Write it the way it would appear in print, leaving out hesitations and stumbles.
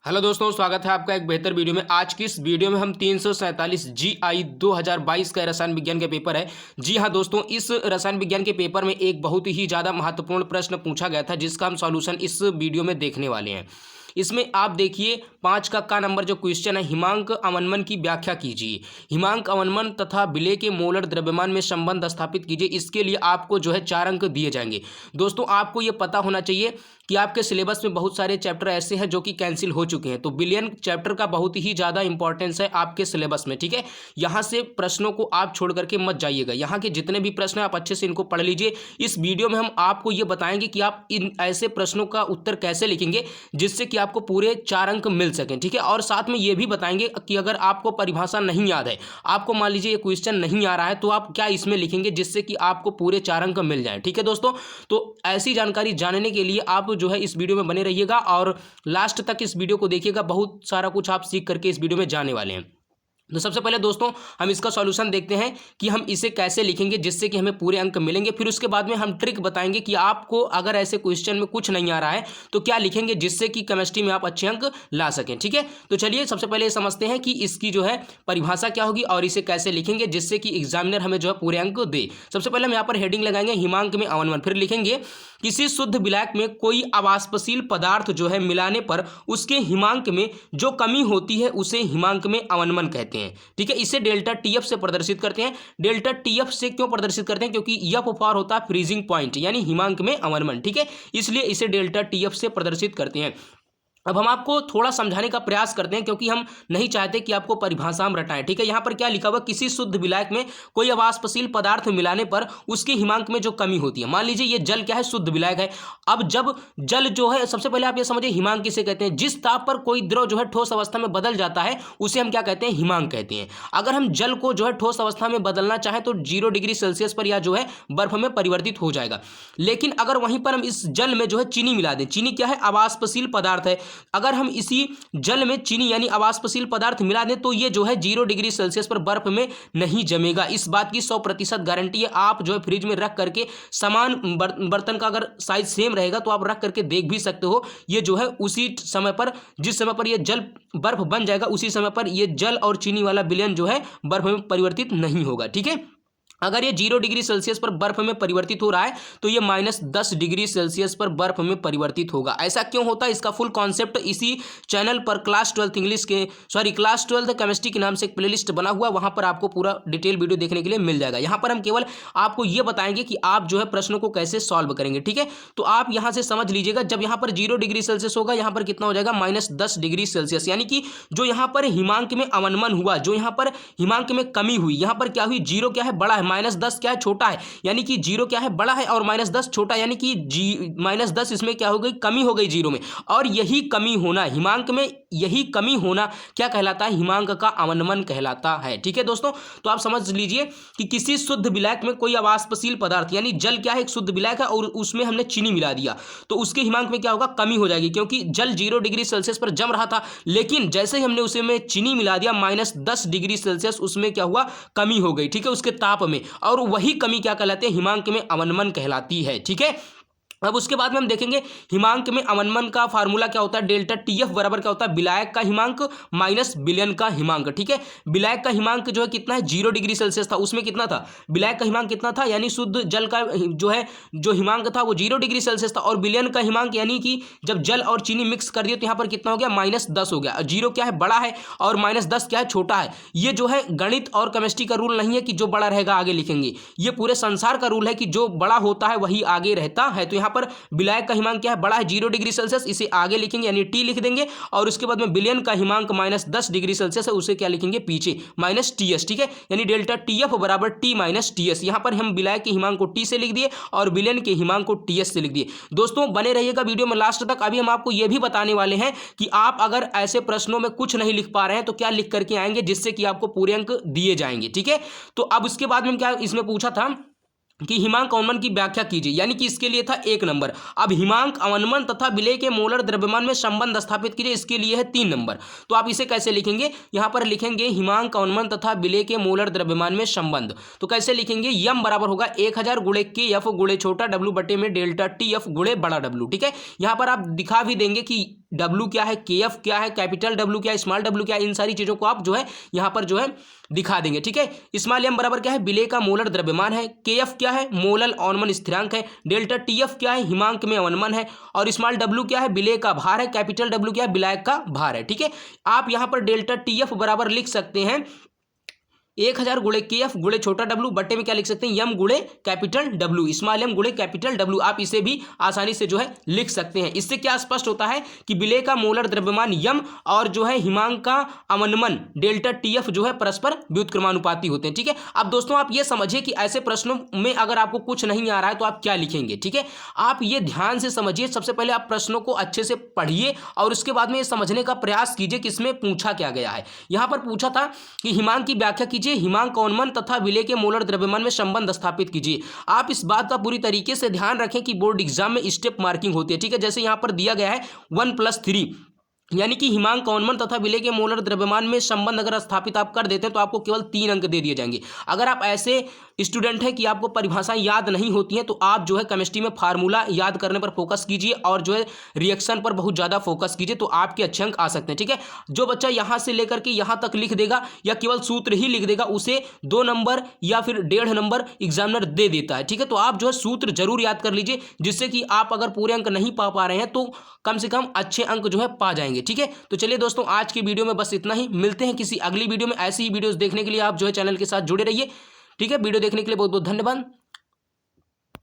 Hello दोस्तों, स्वागत है आपका एक बेहतर वीडियो में। आज की इस वीडियो में हम 347 जीआई 2022 का रसायन विज्ञान का पेपर है। जी हाँ दोस्तों, इस रसायन विज्ञान के पेपर में एक बहुत ही ज़्यादा महत्वपूर्ण प्रश्न पूछा गया था जिसका हम सॉल्यूशन इस वीडियो में देखने वाले हैं। इसमें आप देखिए 5 का नंबर जो क्वेश्चन है, हिमांक अवनमन की व्याख्या कीजिए। हिमांक अवनमन तथा विलेय के मोलर द्रव्यमान में संबंध स्थापित कीजिए। इसके लिए आपको जो है 4 अंक दिए जाएंगे। दोस्तों आपको ये पता होना चाहिए कि आपके सिलेबस में बहुत सारे चैप्टर ऐसे हैं जो कि कैंसिल हो चुके हैं, तो विलियन चैप्टर का बहुत ही ज़्यादा इंपॉर्टेंस है आपके सिलेबस में। ठीक है, यहाँ से प्रश्नों को आप छोड़ करके मत जाइएगा। यहाँ के जितने भी प्रश्न हैं आप अच्छे से इनको पढ़ लीजिए। इस वीडियो में हम आपको ये बताएंगे कि आप इन ऐसे प्रश्नों का उत्तर कैसे लिखेंगे जिससे कि आपको पूरे 4 अंक मिल सकें। ठीक है, और साथ में ये भी बताएंगे कि अगर आपको परिभाषा नहीं याद है, आपको मान लीजिए ये क्वेश्चन नहीं आ रहा है, तो आप क्या इसमें लिखेंगे जिससे कि आपको पूरे 4 अंक मिल जाएं। ठीक है दोस्तों, तो ऐसी जानकारी जानने के लिए आप जो है इस वीडियो में बने रहिएगा और लास्ट तक इस वीडियो को देखिएगा। बहुत सारा कुछ आप सीख करके इस वीडियो में जाने वाले हैं। तो सबसे पहले दोस्तों हम इसका सॉल्यूशन देखते हैं कि हम इसे कैसे लिखेंगे जिससे कि हमें पूरे अंक मिलेंगे। फिर उसके बाद में हम ट्रिक बताएंगे कि आपको अगर ऐसे क्वेश्चन में कुछ नहीं आ रहा है तो क्या लिखेंगे जिससे कि केमिस्ट्री में आप अच्छे अंक ला सकें। ठीक है, तो चलिए सबसे पहले समझते हैं कि इसकी जो है परिभाषा क्या होगी और इसे कैसे लिखेंगे जिससे कि एग्जामिनर हमें जो है पूरे अंक दे। सबसे पहले हम यहाँ पर हेडिंग लगाएंगे हिमांक में अवनमन, फिर लिखेंगे किसी शुद्ध विलायक में कोई अवाष्पशील पदार्थ जो है मिलाने पर उसके हिमांक में जो कमी होती है उसे हिमांक में अवनमन कहते हैं। ठीक है, इसे डेल्टा टीएफ से प्रदर्शित करते हैं। डेल्टा टीएफ से क्यों प्रदर्शित करते हैं? क्योंकि एफ फॉर होता है फ्रीजिंग पॉइंट यानी हिमांक में अवनमन। ठीक है, इसलिए इसे डेल्टा टीएफ से प्रदर्शित करते हैं। अब हम आपको थोड़ा समझाने का प्रयास करते हैं क्योंकि हम नहीं चाहते कि आपको परिभाषा हम रटाएं। ठीक है, यहाँ पर क्या लिखा हुआ, किसी शुद्ध विलायक में कोई अवाष्पशील पदार्थ मिलाने पर उसके हिमांक में जो कमी होती है। मान लीजिए ये जल क्या है, शुद्ध विलायक है। अब जब जल जो है, सबसे पहले आप ये समझिए हिमांक किसे कहते हैं? जिस ताप पर कोई द्रव जो है ठोस अवस्था में बदल जाता है उसे हम क्या कहते हैं? हिमांक कहते हैं। अगर हम जल को जो है ठोस अवस्था में बदलना चाहें तो 0 डिग्री सेल्सियस पर या जो है बर्फ में परिवर्तित हो जाएगा। लेकिन अगर वहीं पर हम इस जल में जो है चीनी मिला दें, चीनी क्या है? अवाष्पशील पदार्थ है। अगर हम इसी जल में चीनी यानी अवाष्पशील पदार्थ मिला दें तो ये जो है 0 डिग्री सेल्सियस पर बर्फ में नहीं जमेगा। इस बात की 100% गारंटी है। आप जो है फ्रिज में रख करके समान बर्तन का अगर साइज सेम रहेगा तो आप रख करके देख भी सकते हो। ये जो है उसी समय पर, जिस समय पर ये जल बर्फ बन जाएगा उसी समय पर ये जल और चीनी वाला विलयन जो है बर्फ में परिवर्तित नहीं होगा। ठीक है, अगर ये 0 डिग्री सेल्सियस पर बर्फ में परिवर्तित हो रहा है तो ये -10 डिग्री सेल्सियस पर बर्फ में परिवर्तित होगा। ऐसा क्यों होता है? इसका फुल कॉन्सेप्ट इसी चैनल पर क्लास 12 केमिस्ट्री के नाम से एक प्लेलिस्ट बना हुआ, वहां पर आपको पूरा डिटेल वीडियो देखने के लिए मिल जाएगा। यहाँ पर हम केवल आपको ये बताएंगे कि आप जो है प्रश्नों को कैसे सॉल्व करेंगे। ठीक है, तो आप यहाँ से समझ लीजिएगा, जब यहाँ पर 0 डिग्री सेल्सियस होगा यहाँ पर कितना हो जाएगा? -10 डिग्री सेल्सियस। यानी कि जो यहाँ पर हिमांक में अवनमन हुआ, जो यहाँ पर हिमांक में कमी हुई, यहाँ पर क्या हुई? 0 क्या है? बड़ा है, -10 क्या है? छोटा है। यानी कि 0 क्या है? बड़ा है और -10 छोटा, यानी कि -10 इसमें क्या हो गई? कमी हो गई 0 में। और यही कमी होना हिमांक में, यही कमी होना क्या कहलाता है? हिमांक का अवनमन कहलाता है। ठीक है दोस्तों, तो आप समझ लीजिए कि किसी शुद्ध विलायक में कोई अवाष्पशील पदार्थ, यानी जल क्या है? एक शुद्ध विलायक है और उसमें हमने चीनी मिला दिया तो उसके हिमांक में क्या होगा? कमी हो जाएगी, क्योंकि जल 0 डिग्री सेल्सियस पर जम रहा था, लेकिन जैसे ही हमने उसमें चीनी मिला दिया -10 डिग्री सेल्सियस उसमें क्या हुआ? कमी हो गई। ठीक है, उसके ताप में, और वही कमी क्या कहलाती है? हिमांक में अवनमन कहलाती है। ठीक है, अब उसके बाद में हम देखेंगे हिमांक में अवनमन का फार्मूला क्या होता है। डेल्टा टीएफ बराबर क्या होता है? विलायक का हिमांक माइनस विलयन का हिमांक। ठीक है, विलायक का हिमांक जो है कितना है? 0 डिग्री सेल्सियस था, उसमें कितना था? विलायक का हिमांक कितना था? यानी शुद्ध जल का जो है जो हिमांक था वो 0 डिग्री सेल्सियस था, और विलयन का हिमांक यानी कि जब जल और चीनी मिक्स कर दिए तो यहाँ पर कितना हो गया? -10 हो गया। 0 क्या है? बड़ा है, और -10 क्या है? छोटा है। ये जो है गणित और केमिस्ट्री का रूल नहीं है कि जो बड़ा रहेगा आगे लिखेंगे, ये पूरे संसार का रूल है कि जो बड़ा होता है वही आगे रहता है। तो यहाँ पर विलायक का हिमांक क्या है? बड़ा है, 0 डिग्री सेल्सियस, इसे आगे लिखेंगे यानी टी लिख देंगे, और उसके बाद में विलयन का हिमांक -10 डिग्री सेल्सियस है, उसे क्या लिखेंगे? पीछे -TS। ठीक है, यानी डेल्टा टीएफ बराबर T - TS। यहाँ पर हम विलायक के हिमांक को T से लिख दिए और विलयन के हिमांक को TS से लिख दिए। दोस्तों बने रहिएगा वीडियो में लास्ट तक। अभी हम आपको यह भी बताने वाले हैं कि आप अगर ऐसे प्रश्नों में कुछ नहीं लिख पा रहे हैं तो क्या लिख करके आएंगे जिससे कि आपको पूरे अंक दिए जाएंगे। ठीक है, तो अब उसके बाद में क्या इसमें पूछा था कि हिमांक अवनमन की व्याख्या कीजिए, यानी कि इसके लिए था 1 नंबर। अब हिमांक अवनमन तथा विलेय के मोलर द्रव्यमान में संबंध स्थापित कीजिए, इसके लिए है 3 नंबर। तो आप इसे कैसे लिखेंगे, यहाँ पर लिखेंगे हिमांक अवनमन तथा विलेय के मोलर द्रव्यमान में संबंध। तो कैसे लिखेंगे, यम बराबर होगा 1000 गुणे के एफ गुणे छोटा डब्ल्यू बटे में डेल्टा टी एफ गुणे बड़ा डब्ल्यू। ठीक है, यहाँ पर आप दिखा भी देंगे कि डब्ल्यू क्या है, के एफ क्या है, कैपिटल डब्ल्यू क्या है, स्मॉल डब्ल्यू क्या है, इन सारी चीज़ों को आप जो है यहाँ पर जो है दिखा देंगे। ठीक है, स्मॉल एम बराबर क्या है, विलेय का मोलर द्रव्यमान है, के एफ क्या है, मोलल अवनमन स्थिरांक है, डेल्टा टी एफ क्या है, हिमांक में अवनमन है, और स्मॉल डब्ल्यू क्या है, विलेय का भार है, कैपिटल डब्ल्यू क्या है, विलायक का भार है। ठीक है, आप यहाँ पर डेल्टा टी एफ बराबर लिख सकते हैं 1000 गुणे के एफ गुणे छोटा डब्ल्यू बट्टे में क्या लिख सकते हैं, यम गुणे कैपिटल डब्ल्यू, स्मॉल एम गुणे कैपिटल डब्ल्यू। आप इसे भी आसानी से जो है लिख सकते हैं। इससे क्या स्पष्ट होता है कि विलेय का मोलर द्रव्यमान यम और जो है हिमांक का अवनमन डेल्टा टी एफ जो है परस्पर व्युत्क्रमानुपाती होते हैं। ठीक है, अब दोस्तों आप ये समझिए कि ऐसे प्रश्नों में अगर आपको कुछ नहीं आ रहा है तो आप क्या लिखेंगे। ठीक है, आप ये ध्यान से समझिए, सबसे पहले आप प्रश्नों को अच्छे से पढ़िए और उसके बाद में ये समझने का प्रयास कीजिए कि इसमें पूछा क्या गया है। यहाँ पर पूछा था कि हिमांक की व्याख्या कीजिए, हिमांक अवनमन तथा विलेय के मोलर द्रव्यमान में संबंध स्थापित कीजिए। आप इस बात का पूरी तरीके से ध्यान रखें कि बोर्ड एग्जाम में स्टेप मार्किंग होती है। ठीक है, जैसे यहाँ पर दिया गया है 1+3, यानी कि हिमांक अवनमन तथा विलेय के मोलर द्रव्यमान में संबंध अगर स्थापित आप कर देते हैं तो आपको केवल 3 अंक दे दिए जाएंगे। अगर आप ऐसे स्टूडेंट हैं कि आपको परिभाषाएं याद नहीं होती हैं तो आप जो है केमिस्ट्री में फार्मूला याद करने पर फोकस कीजिए और जो है रिएक्शन पर बहुत ज़्यादा फोकस कीजिए, तो आपके अच्छे अंक आ सकते हैं। ठीक है, जो बच्चा यहाँ से लेकर के यहाँ तक लिख देगा या केवल सूत्र ही लिख देगा उसे 2 नंबर या फिर 1.5 नंबर एग्जामिनर दे देता है। ठीक है, तो आप जो है सूत्र जरूर याद कर लीजिए, जिससे कि आप अगर पूरे अंक नहीं पा रहे हैं तो कम से कम अच्छे अंक जो है पा जाएंगे। ठीक है, तो चलिए दोस्तों आज की वीडियो में बस इतना ही, मिलते हैं किसी अगली वीडियो में। ऐसी ही वीडियोस देखने के लिए आप जो है चैनल के साथ जुड़े रहिए। ठीक है, वीडियो देखने के लिए बहुत बहुत धन्यवाद।